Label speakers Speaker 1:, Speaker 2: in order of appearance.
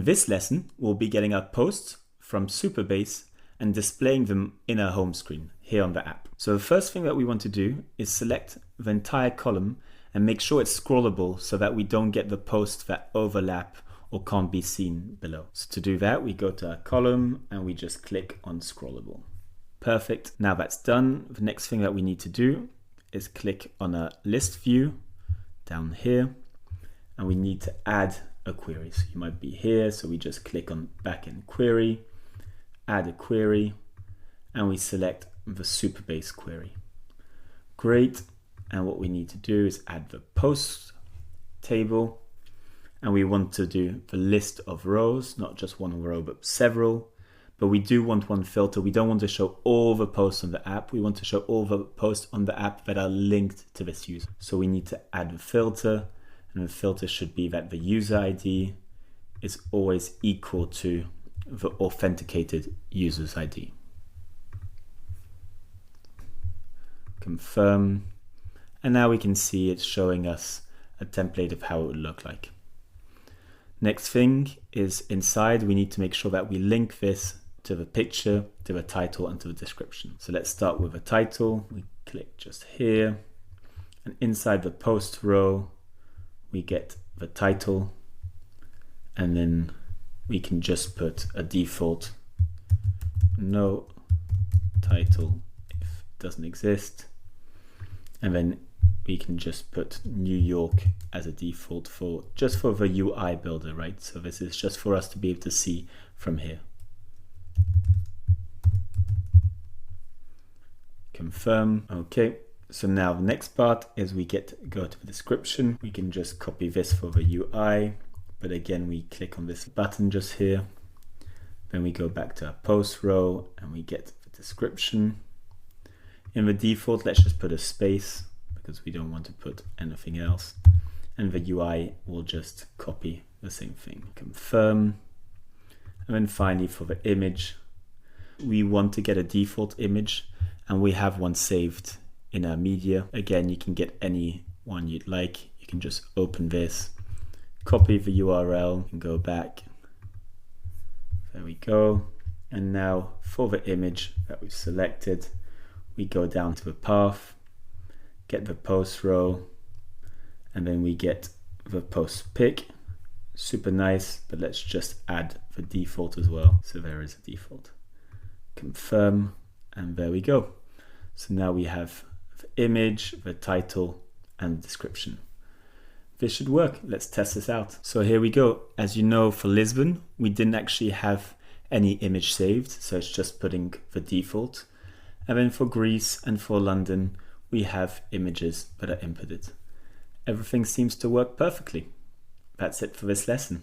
Speaker 1: In this lesson, we'll be getting our posts from Supabase and displaying them in our home screen here on the app. So the first thing that we want to do is select the entire column and make sure it's scrollable so that we don't get the posts that overlap or can't be seen below. So to do that, we go to our column and we just click on scrollable. Perfect. Now that's done. The next thing that we need to do is click on a list view down here, and we need to add a query. So you might be here, so we just click on backend query, add a query, and we select the Supabase query. Great. And what we need to do is add the post table, and we want to do the list of rows, not just one row, but several. But we do want one filter. We don't want to show all the posts on the app. We want to show all the posts on the app that are linked to this user. So we need to add the filter, and the filter should be that the user ID is always equal to the authenticated user's ID. Confirm. And now we can see it's showing us a template of how it would look like. Next thing is inside, we need to make sure that we link this to the picture, to the title, and to the description. So let's start with a title. We click just here, and inside the post row, we get the title, and then we can just put a default no title if it doesn't exist. And then we can just put New York as a default for the UI builder, right? So this is just for us to be able to see from here. Confirm. Okay. So now the next part is we go to the description. We can just copy this for the UI, but again, we click on this button just here. Then we go back to our post row and we get the description. In the default, let's just put a space because we don't want to put anything else. And the UI will just copy the same thing. Confirm. And then finally for the image, we want to get a default image, and we have one saved in our media. Again, you can get any one you'd like. You can just open this, copy the URL, and go back. There we go. And now for the image that we've selected, we go down to the path, get the post row, and then we get the post pick. Super nice, but let's just add the default as well. So there is a default. Confirm, and there we go. So now we have the image, the title, and the description. This should work. Let's test this out. So here we go. As you know, for Lisbon, we didn't actually have any image saved, so it's just putting the default. And then for Greece and for London, we have images that are inputted. Everything seems to work perfectly. That's it for this lesson.